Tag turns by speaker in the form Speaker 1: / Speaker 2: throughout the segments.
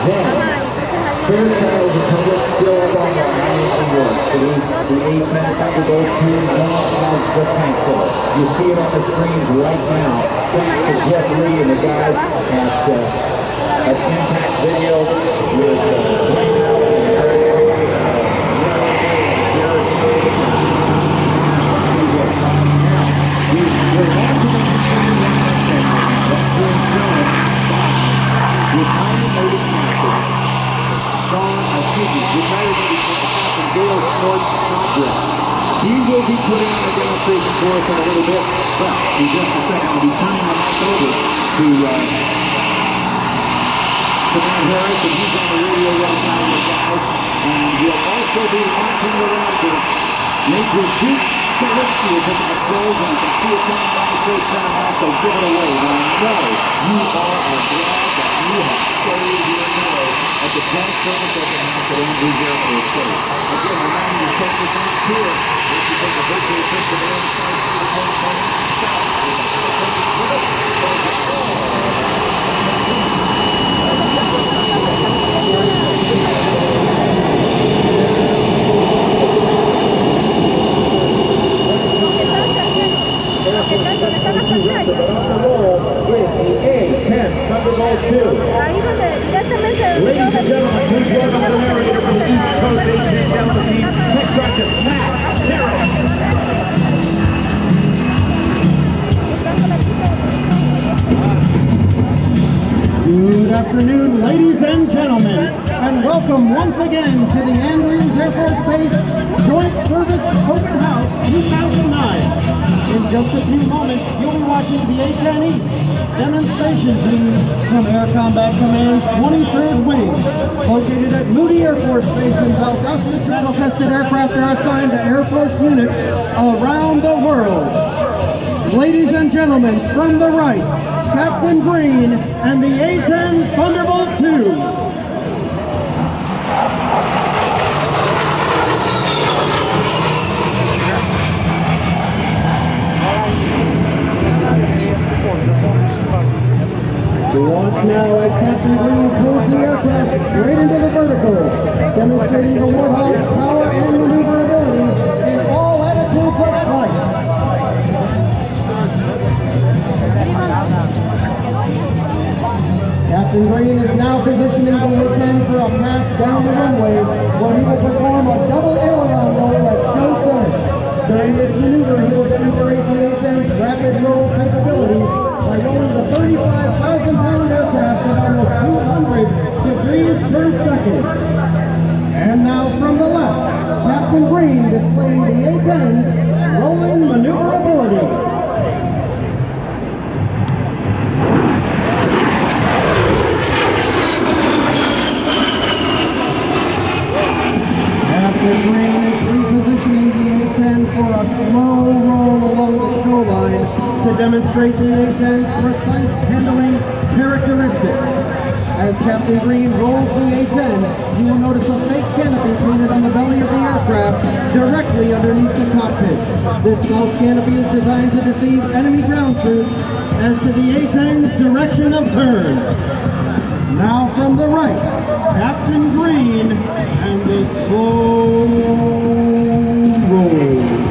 Speaker 1: Fairchild Republic still up on the line in New York. It is the A-10 Thunderbolt II known as the tank killer. You see it on the screens right now. Thanks to Jeff Lee and the guys at Impact Video with Wayne Allen and Eric. We're launching a P-51 Mustang that's being shown by retired Navy Captain retired Navy Captain Dale Snodgrass. He will be putting on a demonstration for us in a little bit. But in just a second, I'll be turning the mic over to Matt Harris, and he's on the radio right now with the guys. And we'll also be launching the Raptor. Major Zeke Skalicky is in the controls, and you can see it coming down the straight center now, so give it away. And I know you all are glad that you have stayed here today at the 10th service open house at Andrews Air Force Base. Again, remember your focus on tour. If you take a virtual trip to the inside to the point south, with a A-10 Thunderbolt II. Ladies and gentlemen, please welcome the narrator from the East Coast A-10 Delta team, Tech Sergeant Matt Harris.
Speaker 2: Good afternoon, ladies and gentlemen, and welcome once again to the Andrews Air Force Base Joint Service Open House 2009. In just a few moments, you'll be watching the A-10 East demonstration team from Air Combat Command's 23rd Wing, located at Moody Air Force Base in Valdosta. Battle-tested aircraft are assigned to Air Force units around the world. Ladies and gentlemen, from the right, Captain Green and the A-10 Thunderbolt II. We launch now as Captain Green pulls the aircraft straight into the vertical, demonstrating the Warhawk's power and maneuverability in all attitudes of flight. Captain Green is now positioning the A-10 for a pass down the runway, where he will perform a double aileron roll at callsign. During this maneuver, he will demonstrate the A-10's rapid roll capability by rolling the 35,000-pound aircraft at almost 200 degrees per second. And now from the left, Captain Green displaying the A-10's rolling maneuverability. Captain Green is repositioning the A-10 for a slow roll along the shoreline to demonstrate the A-10's precise handling characteristics. As Captain Green rolls the A-10, you will notice a fake canopy painted on the belly of the aircraft directly underneath the cockpit. This false canopy is designed to deceive enemy ground troops as to the A-10's direction of turn. Now from the right, Captain Green and the slow roll.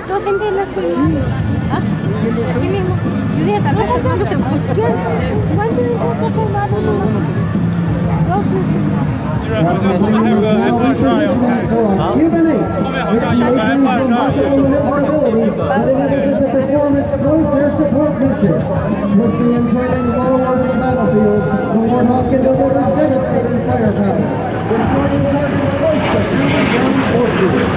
Speaker 3: Dos centenas. ¿Ah? Aquí mismo. Yo dije, tal vez cuando se fue. ¿Cuánto de coca formado? Dos Twisting and turning low over the battlefield, the Warhawk can deliver devastating firepower, destroying targets close to enemy ground forces.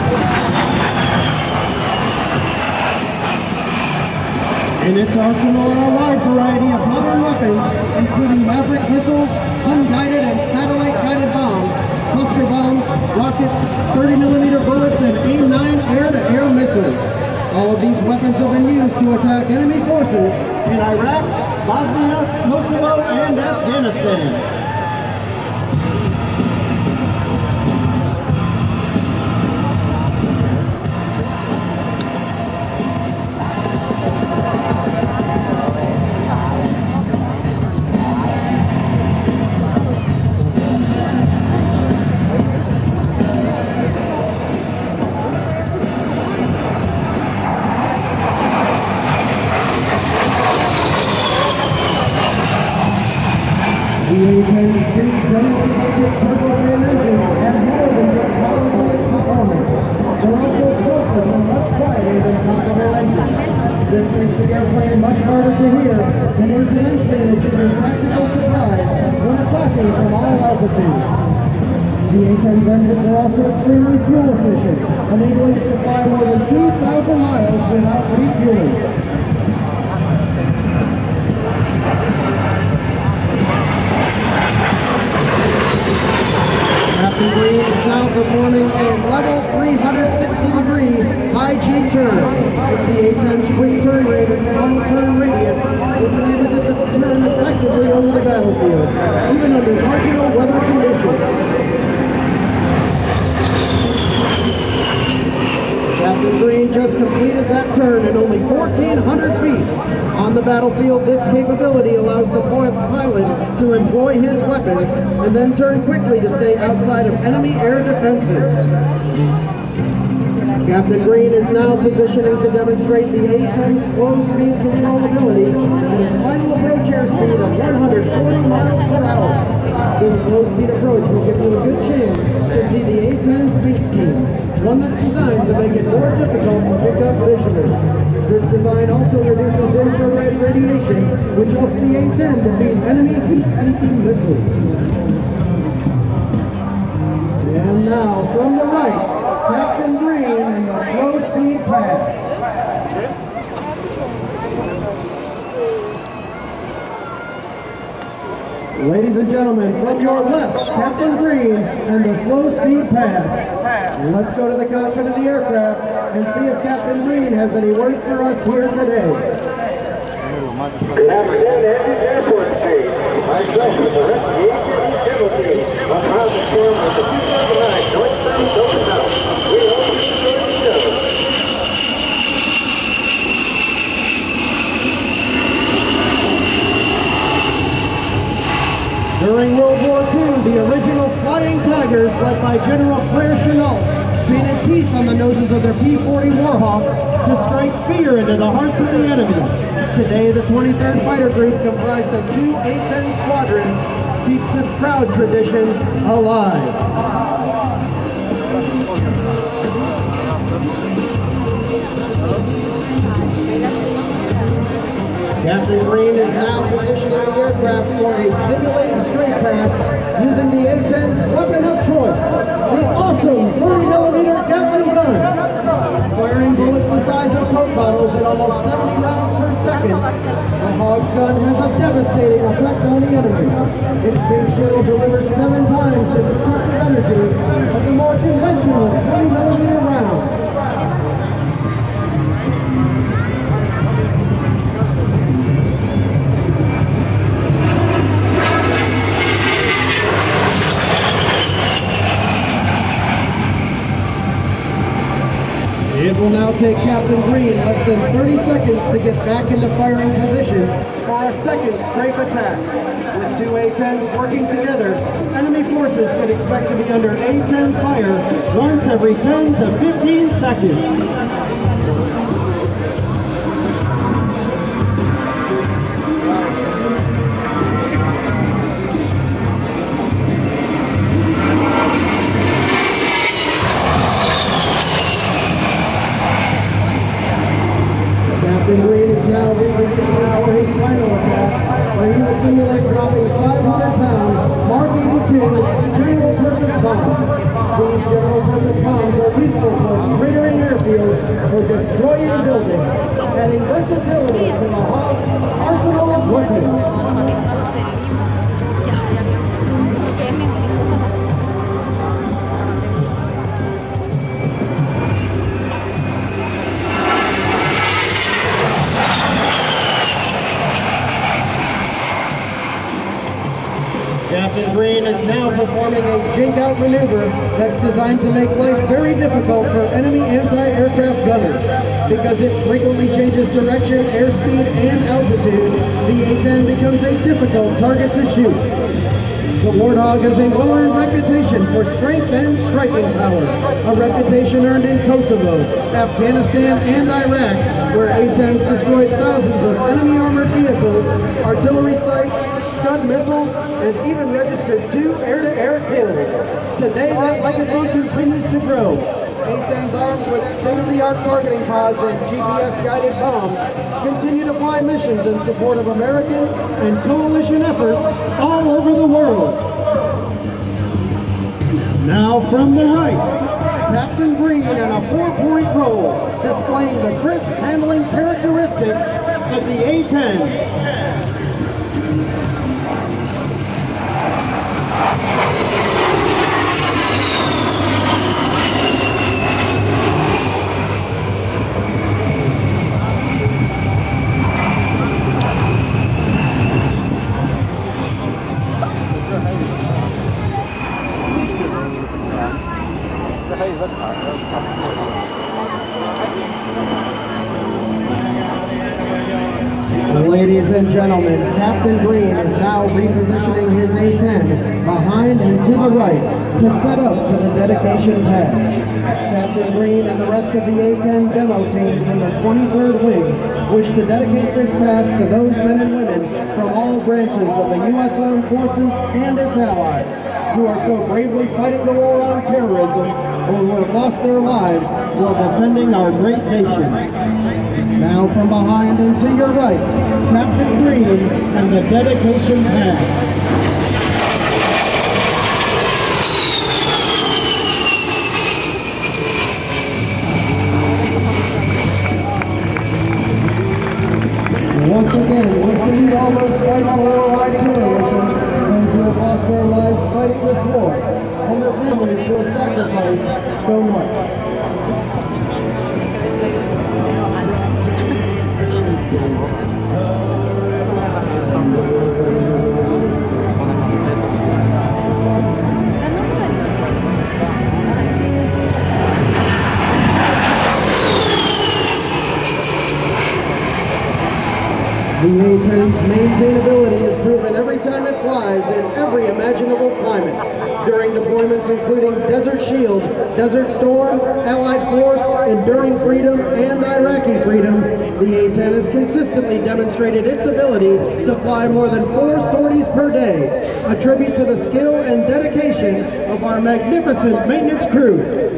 Speaker 3: In its arsenal are a wide variety of modern weapons, including Maverick missiles, unguided and satellite-guided bombs, cluster bombs, rockets, 30mm
Speaker 2: All of these weapons have been used to attack enemy forces in Iraq, Bosnia, Kosovo, and Afghanistan. The A-10's big general electric turbofan engines have more than just powerful performance. They're also smokeless and much quieter than comparable engines. This makes the airplane much harder to hear, and aids immensely in achieving tactical surprise when attacking from all altitudes. The A-10's engines are also extremely fuel efficient, enabling it to fly more than 2,000 miles without refueling. Captain Green is now performing a level 360-degree high G turn. It's the A-10's quick turn rate and small turn radius, which enables it to turn effectively over the battlefield, even under marginal weather conditions. Captain Green just completed that turn in only 1,400 feet. On the battlefield, this capability allows the pilot to employ his weapons and then turn quickly to stay outside of enemy air defenses. Captain Green is now positioning to demonstrate the A-10's slow speed controllability at its final approach airspeed of 140 miles per hour. This slow speed approach will give you a good chance to see the A-10's paint scheme, one that's designed to make it more difficult to pick up visually. This design also reduces infrared radiation, which helps the A-10 defeat enemy heat-seeking missiles. And now, from the right, Captain Green in the slow speed pass. Ladies and gentlemen, from your left, Captain Green and the slow speed pass. Let's go to the cockpit of the aircraft and see if Captain Green has any words for us here today.
Speaker 4: Good afternoon, Andrews Air Force Base. Myself and the rest of the A-10 General Team are proud to form with the 2009 Joint Service Open House. We hope you enjoy the show.
Speaker 2: During World War II, the original Flying Tigers, led by General Claire Chennault, painted teeth on the noses of their P-40 Warhawks to strike fear into the hearts of the enemy. Today, the 23rd Fighter Group, comprised of 2 A-10 squadrons, keeps this proud tradition alive. Captain Green is now positioning the aircraft for a simulated straight pass using the A-10's weapon of choice, the awesome 30mm Captain gun. Firing bullets the size of Coke bottles at almost 70 rounds per second, the Hog's gun has a devastating effect on the enemy. Its big shield delivers 7 times the destructive energy of the more conventional 20mm round. It will now take Captain Green less than 30 seconds to get back into firing position for a second strafe attack. With 2 A-10s working together, enemy forces can expect to be under A-10 fire once every 10 to 15 seconds. Captain Green is now repositioning for his final attack, where he will simulate dropping 500-pound Mark 82 general-purpose bombs. These general-purpose bombs are useful for cratering airfields or destroying buildings, adding versatility to the Hog's arsenal of weapons. Green is now performing a jink-out maneuver that's designed to make life very difficult for enemy anti-aircraft gunners. Because it frequently changes direction, airspeed, and altitude, the A-10 becomes a difficult target to shoot. The Warthog has a well-earned reputation for strength and striking power, a reputation earned in Kosovo, Afghanistan, and Iraq, where A-10s destroyed thousands of enemy armored vehicles, artillery sites, Scud missiles, and even registered 2 air-to-air kills. Today, that legacy continues to grow. A-10s armed with state-of-the-art targeting pods and GPS-guided bombs continue to fly missions in support of American and coalition efforts all over the world. Now from the right, Captain Green in a 4-point roll, displaying the crisp handling characteristics of the A-10. Ladies and gentlemen, Captain Green is now repositioning his A-10 behind and to the right to set up to the dedication pass. Captain Green and the rest of the A-10 demo team from the 23rd Wing wish to dedicate this pass to those men and women from all branches of the U.S. Armed Forces and its allies who are so bravely fighting the war on terrorism or who have lost their lives while defending our great nation. Now from behind and to your right, Captain Green and the dedication pass. Once again, we salute all those fighting the war on terrorism, those who have lost their lives fighting this war, and their families who have sacrificed so much. The A-10's maintainability is proven every time it flies in every imaginable climate. During deployments including Desert Shield, Desert Storm, Allied Force, Enduring Freedom, and Iraqi Freedom, the A-10 has consistently demonstrated its ability to fly more than 4 sorties per day, a tribute to the skill and dedication of our magnificent maintenance crew.